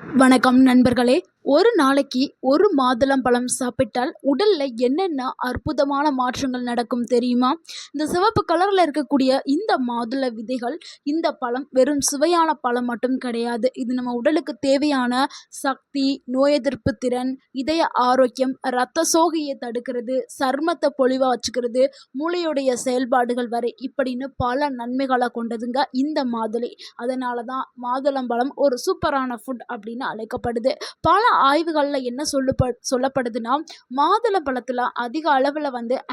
வணக்கம் நண்பர்களே. ஒரு நாளைக்கு ஒரு மாதுளம்பழம் சாப்பிட்டால் உடல்ல என்னென்ன அற்புதமான மாற்றங்கள் நடக்கும் தெரியுமா? இந்த சிவப்பு கலர்ல இருக்கக்கூடிய இந்த மாதுள விதைகள், இந்த பழம் வெறும் சுவையான பழம் மட்டும் கிடையாது. இது நம்ம உடலுக்கு தேவையான சக்தி, நோய் எதிர்ப்பு திறன், இதய ஆரோக்கியம், இரத்த சோகையை தடுக்கிறது, சருமத்தை பொலிவா வச்சுக்கிறது, மூளையுடைய செயல்பாடுகள் வரை இப்படின்னு பல நன்மைகளை கொண்டதுங்க இந்த மாதுளை. அதனால தான் மாதுளம்பழம் ஒரு சூப்பரான ஃபுட் அப்படின்னு அழைக்கப்படுது. பல ஆய்வுகளில் என்ன சொல்லப்படுதுன்னா, மாதுளை பழத்தில் அதிக அளவில்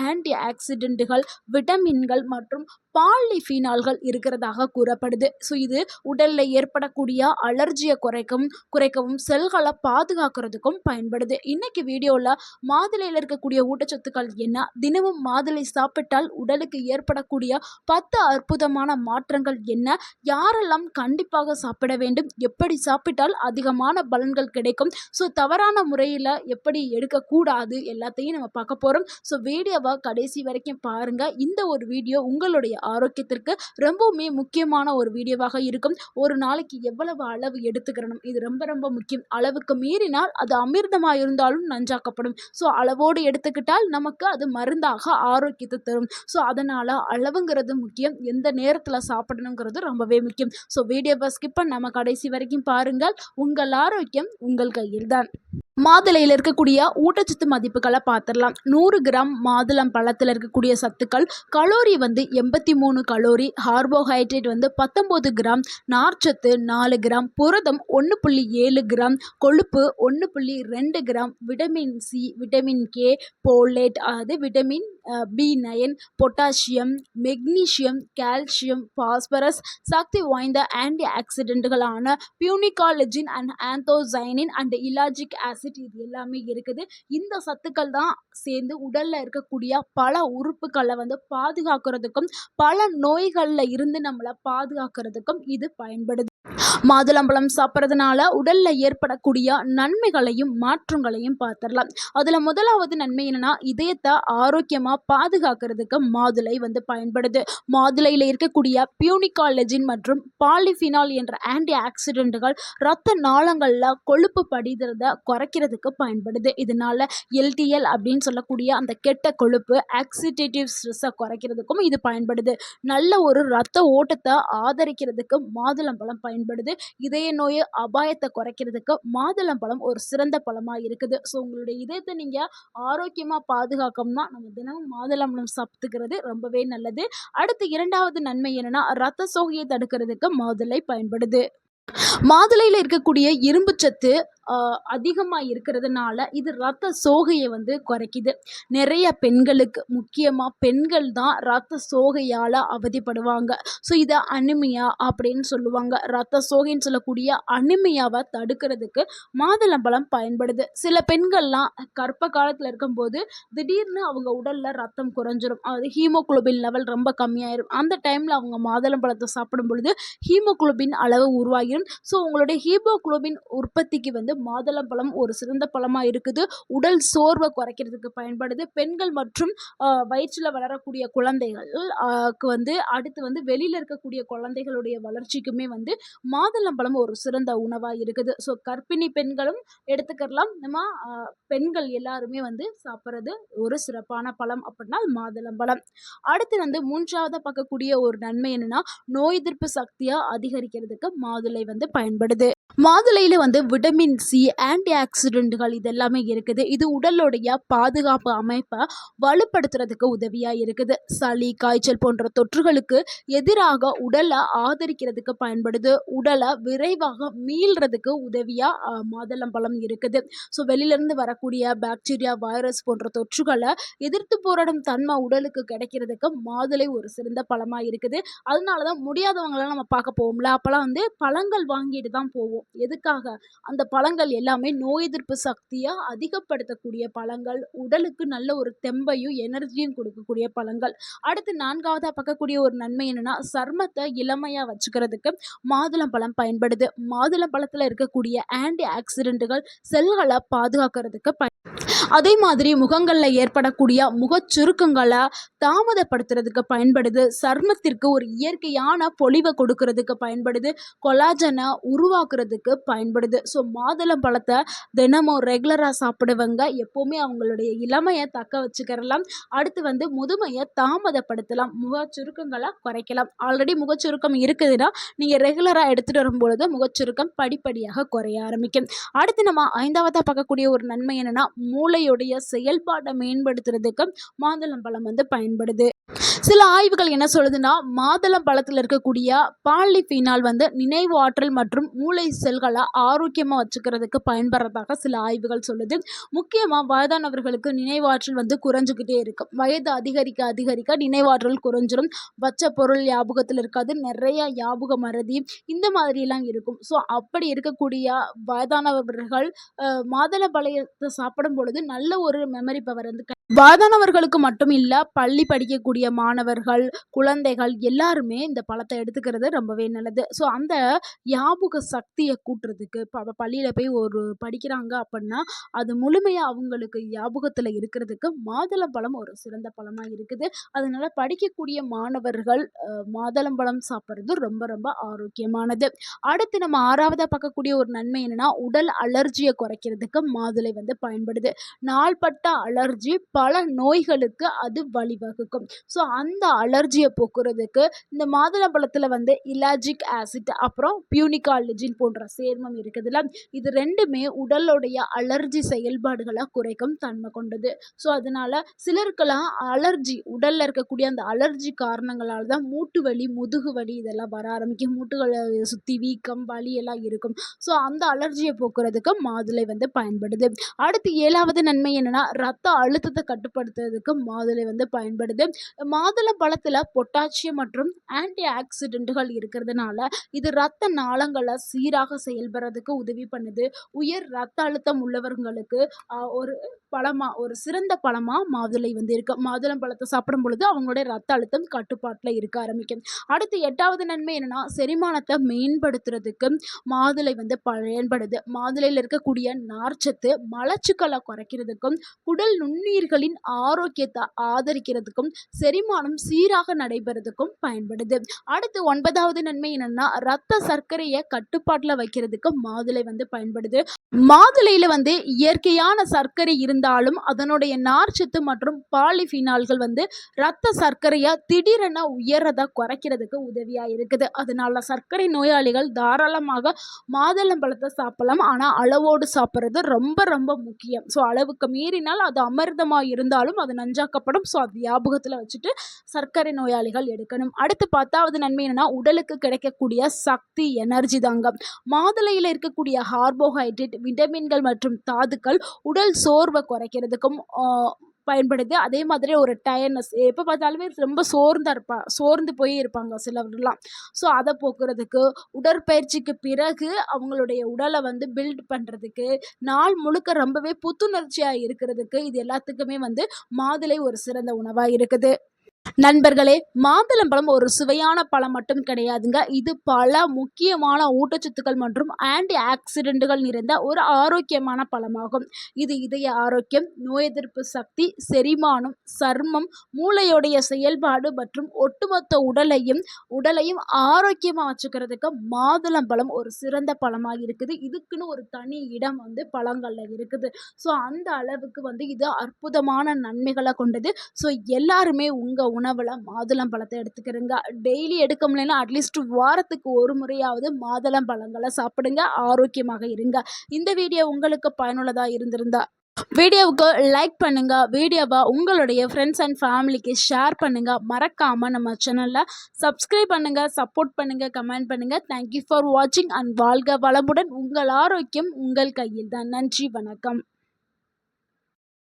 ஆன்டி ஆக்சிடென்ட்டுகள், விட்டமின்கள் மற்றும் பாலிஃபினால்கள் இருக்கிறதாக கூறப்படுது. ஸோ இது உடலில் ஏற்படக்கூடிய அலர்ஜியை குறைக்கவும் செல்களை பாதுகாக்கிறதுக்கும் பயன்படுது. இன்னைக்கு வீடியோவில் மாதுளையில் இருக்கக்கூடிய ஊட்டச்சத்துக்கள் என்ன, தினமும் மாதுளை சாப்பிட்டால் உடலுக்கு ஏற்படக்கூடிய 10 அற்புதமான மாற்றங்கள் என்ன, யாரெல்லாம் கண்டிப்பாக சாப்பிட வேண்டும், எப்படி சாப்பிட்டால் அதிகமான பலன்கள் கிடைக்கும், ஸோ தவறான முறையில் எப்படி எடுக்கக்கூடாது, எல்லாத்தையும் நம்ம பார்க்க போகிறோம். ஸோ வீடியோவை கடைசி வரைக்கும் பாருங்கள். இந்த ஒரு வீடியோ உங்களுடைய ஆரோக்கியத்திற்கு ரொம்பவுமே முக்கியமான ஒரு வீடியோவாக இருக்கும். ஒரு நாளைக்கு எவ்வளவு அளவு எடுத்துக்கிறணும், இது ரொம்ப ரொம்ப முக்கியம். அளவுக்கு மீறினால் அது அமிர்தமாக இருந்தாலும் நஞ்சாக்கப்படும். ஸோ அளவோடு எடுத்துக்கிட்டால் நமக்கு அது மருந்தாக ஆரோக்கியத்தை தரும். ஸோ அதனால் அளவுங்கிறது முக்கியம், எந்த நேரத்தில் சாப்பிடணுங்கிறது ரொம்பவே முக்கியம். ஸோ வீடியோவை ஸ்கிப் பண்ணாம கடைசி வரைக்கும் பாருங்கள். உங்கள் ஆரோக்கியம் உங்கள் கையில்தான். மாதுளையில் இருக்கக்கூடிய ஊட்டச்சத்து மதிப்புகளை பார்த்துடலாம். 100 கிராம் மாதுளம் பழத்தில் இருக்கக்கூடிய சத்துக்கள், கலோரி 83 கலோரி, கார்போஹைட்ரேட் 19 கிராம், நார்ச்சத்து 4 கிராம், புரதம் 1.7 கிராம், கொழுப்பு 1.2 gram, vitamin C, vitamin K, folate அதாவது vitamin B9, potassium, magnesium, calcium, phosphorus, சக்தி வாய்ந்த ஆன்டி ஆக்சிடென்ட்டுகளான punicalagin and anthocyanin and ellagic acid, இது எல்லாமே இருக்குது. இந்த சத்துக்கள் தான் சேர்ந்து உடல்ல இருக்கக்கூடிய பல உறுப்புகளை பாதுகாக்கிறதுக்கும் பல நோய்கள்ல இருந்து நம்மளை பாதுகாக்கிறதுக்கும் இது பயன்படுது. மாதுளம்பழம் சாப்பிட்றதுனால உடல்ல ஏற்படக்கூடிய நன்மைகளையும் மாற்றங்களையும் பார்த்துடலாம். அதில் முதலாவது நன்மை என்னன்னா, இதயத்தை ஆரோக்கியமாக பாதுகாக்கிறதுக்கு மாதுளை பயன்படுது. மாதுளையில் இருக்கக்கூடிய பியூனிகாலஜின் மற்றும் பாலிஃபினால் என்ற ஆன்டி ஆக்சிடென்ட்டுகள் இரத்த நாளங்களில் கொழுப்பு படிகிறத குறைக்கிறதுக்கு பயன்படுது. இதனால எல்டிஎல் அப்படின்னு சொல்லக்கூடிய அந்த கெட்ட கொழுப்பு, ஆக்சிடேட்டிவ் ஸ்ட்ரெஸ்ஸை குறைக்கிறதுக்கும் இது பயன்படுது. நல்ல ஒரு இரத்த ஓட்டத்தை ஆதரிக்கிறதுக்கு மாதுளம்பழம் பயன்படுது. இதய நோய் அபாயத்தை குறைக்கிறதுக்கு மாதுளம்பழம் ஒரு சிறந்த பழமாக இருக்குது. ஸோ உங்களுடைய இதயத்தை நீங்கள் ஆரோக்கியமாக பாதுகாக்கணும்னா நம்ம தினமும் மாதுளம்பழம் சாப்பிட்டுக்கிறது ரொம்பவே நல்லது. அடுத்து இரண்டாவது நன்மை என்னன்னா, இரத்த சோகையை தடுக்கிறதுக்கு மாதுளை பயன்படுது. மாதுளையில் இருக்கக்கூடிய இரும்பு சத்து அதிகமாக இருக்கிறதுனால இது இரத்த சோகையை குறைக்குது. நிறைய பெண்களுக்கு, முக்கியமாக பெண்கள் தான் இரத்த சோகையால் அவதிப்படுவாங்க. ஸோ இதை அனிமியா அப்படின்னு சொல்லுவாங்க. இரத்த சோகைன்னு சொல்லக்கூடிய அனிமியாவை தடுக்கிறதுக்கு மாதுளம்பழம் பயன்படுது. சில பெண்கள்லாம் கர்ப்ப காலத்தில் இருக்கும்போது திடீர்னு அவங்க உடலில் ரத்தம் குறைஞ்சிரும், அது ஹீமோகுளோபின் லெவல் ரொம்ப கம்மியாயிரும். அந்த டைமில் அவங்க மாதுளம்பழத்தை சாப்பிடும் பொழுது ஹீமோகுளோபின் அளவு உருவாகிடும். ஸோ உங்களுடைய ஹீமோகுளோபின் உற்பத்திக்கு மாதுளம்பழம் ஒரு சிறந்த பழமாக இருக்குது. உடல் சோர்வை குறைக்கிறதுக்கு பயன்படுது. பெண்கள் மற்றும் வயிற்றில் வளரக்கூடிய குழந்தைகள் அடுத்து வெளியில் இருக்கக்கூடிய குழந்தைகளுடைய வளர்ச்சிக்குமே மாதுளம்பழம் ஒரு சிறந்த உணவாக இருக்குது. ஸோ கர்ப்பிணி பெண்களும் எடுத்துக்கலாம். நம்ம பெண்கள் எல்லாருமே சாப்பிட்றது ஒரு சிறப்பான பழம் அப்படின்னா மாதுளம்பழம். அடுத்து மூன்றாவது பார்க்கக்கூடிய ஒரு நன்மை என்னன்னா, நோய் எதிர்ப்பு சக்தியை அதிகரிக்கிறதுக்கு மாதுளை பயன்படுது. மாதுளையில் விட்டமின் சி, ஆன்டி ஆக்சிடென்ட்டுகள் இதெல்லாமே இருக்குது. இது உடலுடைய பாதுகாப்பு அமைப்பை வலுப்படுத்துறதுக்கு உதவியாக இருக்குது. சளி, காய்ச்சல் போன்ற தொற்றுகளுக்கு எதிராக உடலை ஆதரிக்கிறதுக்கு பயன்படுது. உடலை விரைவாக மீள்றதுக்கு உதவியாக மாதுளம்பழம் இருக்குது. ஸோ வெளியிலேருந்து வரக்கூடிய பாக்டீரியா, வைரஸ் போன்ற தொற்றுகளை எதிர்த்து போராடும் தன்மை உடலுக்கு கிடைக்கிறதுக்கு மாதுளை ஒரு சிறந்த பழமாக இருக்குது. அதனால தான் முடியாதவங்களாம் நம்ம பார்க்க போவோம்ல, அப்போலாம் பழங்கள் வாங்கிட்டு தான் போவோம். எதுக்காக? அந்த பழங்கள் எல்லாமே நோய் எதிர்ப்பு சக்தியை அதிகப்படுத்தக்கூடிய பழங்கள், உடலுக்கு நல்ல ஒரு தெம்பையும் எனர்ஜியும் கொடுக்கக்கூடிய பழங்கள். அடுத்து நான்காவதாக பார்க்கக்கூடிய ஒரு நன்மை என்னன்னா, சர்மத்தை இளமையாக வச்சுக்கிறதுக்கு மாதுளம்பழம் பயன்படுது. மாதுளம்பழத்தில் இருக்கக்கூடிய ஆன்டி ஆக்சிடென்ட்டுகள் செல்களை பாதுகாக்கிறதுக்கு அதே மாதிரி முகங்களில் ஏற்படக்கூடிய முகச்சுருக்கங்களை தாமதப்படுத்துறதுக்கு பயன்படுது. சருமத்திற்கு ஒரு இயற்கையான பொலிவை கொடுக்கறதுக்கு பயன்படுது. கொலாஜனை உருவாக்குறதுக்கு பயன்படுது. ஸோ மாதுளம் பழத்தை தினமும் ரெகுலராக சாப்பிடுவங்க எப்போவுமே அவங்களுடைய இளமையை தக்க வச்சுக்கிறலாம். அடுத்து முதுமையை தாமதப்படுத்தலாம், முகச்சுருக்கங்களை குறைக்கலாம். ஆல்ரெடி முகச்சுருக்கம் இருக்குதுன்னா நீங்கள் ரெகுலராக எடுத்துகிட்டு வரும்பொழுது முகச்சுருக்கம் படிப்படியாக குறைய ஆரம்பிக்கும். அடுத்து நம்ம 5ஆவதாக பார்க்கக்கூடிய ஒரு நன்மை என்னென்னா, மூளையுடைய செயல்பாட்டை மேம்படுத்துறதுக்கு மாதுளம் பழம் பயன்படுது. சில ஆய்வுகள் என்ன சொல்லுதுன்னா, மாதுளம் பழத்தில் இருக்கக்கூடிய பாலிஃபினால் நினைவு ஆற்றல் மற்றும் மூளை செல்களை ஆரோக்கியமாக வச்சுக்கிறதுக்கு பயன்படுறதாக சில ஆய்வுகள் சொல்லுது. முக்கியமாக வயதானவர்களுக்கு நினைவாற்றல் குறைஞ்சிக்கிட்டே இருக்கும். வயது அதிகரிக்க அதிகரிக்க நினைவாற்றல் குறைஞ்சிரும். வச்ச பொருள் ஞாபகத்தில் இருக்காது, நிறைய ஞாபக மறதி இந்த மாதிரிலாம் இருக்கும். ஸோ அப்படி இருக்கக்கூடிய வயதானவர்கள் மாதுளை பழத்தை சாப்பிடும் பொழுது நல்ல ஒரு மெமரி பவர் வயதானவர்களுக்கு மட்டும் இல்லை, பள்ளி படிக்கக்கூடிய மாணவர்கள், குழந்தைகள் எல்லாருமே இந்த பழத்தை எடுத்துக்கிறது ரொம்பவே நல்லது. ஸோ அந்த ஞாபக சக்தியை கூட்டுறதுக்கு இப்போ பள்ளியில் போய் ஒரு படிக்கிறாங்க அப்படின்னா அது முழுமையாக அவங்களுக்கு ஞாபகத்தில் இருக்கிறதுக்கு மாதுளம்பழம் ஒரு சிறந்த பழமாக இருக்குது. அதனால் படிக்கக்கூடிய மாணவர்கள் மாதுளம்பழம் சாப்பிட்றது ரொம்ப ரொம்ப ஆரோக்கியமானது. அடுத்து நம்ம 6ஆவதாக பார்க்கக்கூடிய ஒரு நன்மை என்னென்னா, உடல் அலர்ஜியை குறைக்கிறதுக்கு மாதுளை பயன்படுது. நாள்பட்ட அலர்ஜி பல நோய்களுக்கு அது வழிவகுக்கும். ஸோ அந்த அலர்ஜியை போக்குறதுக்கு இந்த மாதுளம்பழத்தில் இலாஜிக் ஆசிட் அப்புறம் பியூனிகாலஜின் போன்ற சேர்மம் இருக்குதுல்ல, இது ரெண்டுமே உடலுடைய அலர்ஜி செயல்பாடுகளை குறைக்கும் தன்மை கொண்டது. ஸோ அதனால சிலருக்கெல்லாம் அலர்ஜி உடலில் இருக்கக்கூடிய அந்த அலர்ஜி காரணங்களால் தான் மூட்டு வலி, முதுகு வலி இதெல்லாம் வர ஆரம்பிக்கும். மூட்டுகளை சுற்றி வீக்கம், வலி எல்லாம் இருக்கும். ஸோ அந்த அலர்ஜியை போக்குறதுக்கு மாதுளை பயன்படுது. அடுத்து 7ஆவது நன்மை என்னன்னா, ரத்த அழுத்தத்தை கட்டுப்படுத்துறதுக்கு மாதுளை பயன்படுது. மாதுளை பழத்தில் பொட்டாசியம் மற்றும் ஆன்டி ஆக்சிடென்ட்கள் இருக்கிறதுனால இது ரத்த நாளங்களை சீராக செயல்படுறதுக்கு உதவி பண்ணுது. உயர் ரத்த அழுத்தம் உள்ளவர்களுக்கு ஒரு சிறந்த பழமா மாதுளை இருக்கு. மாதுளம் பழத்தை சாப்பிடும் பொழுது அவங்களுடைய ரத்த அழுத்தம் கட்டுப்பாட்டில் இருக்க ஆரம்பிக்கும். அடுத்து 8ஆவது நன்மை என்னன்னா, செரிமானத்தை மேம்படுத்துறதுக்கு மாதுளை பயன்படுது. மாதுளையில் இருக்கக்கூடிய நார்ச்சத்து மலச்சிக்கலை குறைக்கிறதுக்கும் குடல் நுண்ணுயிர்களின் ஆரோக்கியத்தை ஆதரிக்கிறதுக்கும் செரிமானம் சீராக நடைபெறதுக்கும் பயன்படுது. அடுத்து 9ஆவது நன்மை என்னன்னா, ரத்த சர்க்கரையை கட்டுப்பாட்டில் வைக்கிறதுக்கு மாதுளை பயன்படுது. மாதுளையில் இயற்கையான சர்க்கரை இருந்தாலும் அதனுடைய நார்ச்சத்து மற்றும் பாலிஃபினால்கள் ரத்த சர்க்கரையை திடீரென உயர்றதை குறைக்கிறதுக்கு உதவியாக இருக்குது. அதனால சர்க்கரை நோயாளிகள் தாராளமாக மாதுளம் பழத்தை சாப்பிடலாம். ஆனால் அளவோடு சாப்பிட்றது ரொம்ப ரொம்ப முக்கியம். ஸோ அளவுக்கு மீறினால் அது அமிர்தமாக இருந்தாலும் அது நஞ்சாக்கப்படும். ஸோ அது ஞாபகத்தில் வச்சுட்டு சர்க்கரை நோயாளிகள் எடுக்கணும். அடுத்து 10ஆவது நன்மை என்னன்னா, உடலுக்கு கிடைக்கக்கூடிய சக்தி, எனர்ஜி தாங்க. மாதுளையில் இருக்கக்கூடிய கார்போஹைட்ரேட், விட்டமின்கள் மற்றும் தாதுக்கள் உடல் சோர்வை குறைக்கிறதுக்கும் பயன்படுது. அதே மாதிரி ஒரு டயர்னஸ், எப்போ பார்த்தாலுமே ரொம்ப சோர்ந்து போய் இருப்பாங்க சிலர்லாம். ஸோ அதை போக்குறதுக்கு, உடற்பயிற்சிக்கு பிறகு அவங்களுடைய உடலை பில்ட் பண்ணுறதுக்கு, நாள் முழுக்க ரொம்பவே புத்துணர்ச்சியாக இருக்கிறதுக்கு இது எல்லாத்துக்குமே மாதுளை ஒரு சிறந்த உணவாக இருக்குது. நண்பர்களே, மாதுளம்பழம் ஒரு சுவையான பழம் மட்டும் கிடையாதுங்க. இது பல முக்கியமான ஊட்டச்சத்துக்கள் மற்றும் ஆன்டி ஆக்சிடென்ட்கள் நிறைந்த ஒரு ஆரோக்கியமான பழமாகும். இது இதய ஆரோக்கியம், நோய் எதிர்ப்பு சக்தி, செரிமானம், சர்மம், மூளையுடைய செயல்பாடு மற்றும் ஒட்டுமொத்த உடலையும் ஆரோக்கியமாக வச்சுக்கிறதுக்கு மாதுளம்பழம் ஒரு சிறந்த பழமாக இருக்குது. இதுக்குன்னு ஒரு தனி இடம் பழங்களில் இருக்குது. ஸோ அந்த அளவுக்கு இது அற்புதமான நன்மைகளை கொண்டது. ஸோ எல்லாருமே உங்கள் உணவில் மாதுளம் பழத்தை எடுத்துக்கிறங்க. டெய்லி எடுக்க முடியலன்னா அட்லீஸ்ட் வாரத்துக்கு ஒரு முறையாவது மாதுளம் பழங்களை சாப்பிடுங்க, ஆரோக்கியமாக இருங்க. இந்த வீடியோ உங்களுக்கு பயனுள்ளதாக இருந்திருந்தா வீடியோவுக்கு லைக் பண்ணுங்க, வீடியோவை உங்களுடைய ஃப்ரெண்ட்ஸ் அண்ட் ஃபேமிலிக்கு ஷேர் பண்ணுங்க. மறக்காம நம்ம சேனலில் சப்ஸ்கிரைப் பண்ணுங்க, சப்போர்ட் பண்ணுங்க, கமெண்ட் பண்ணுங்க. தேங்க்யூ ஃபார் வாட்சிங் அண்ட் வாழ்க வளமுடன். உங்கள் ஆரோக்கியம் உங்கள் கையில் தான். நன்றி, வணக்கம்.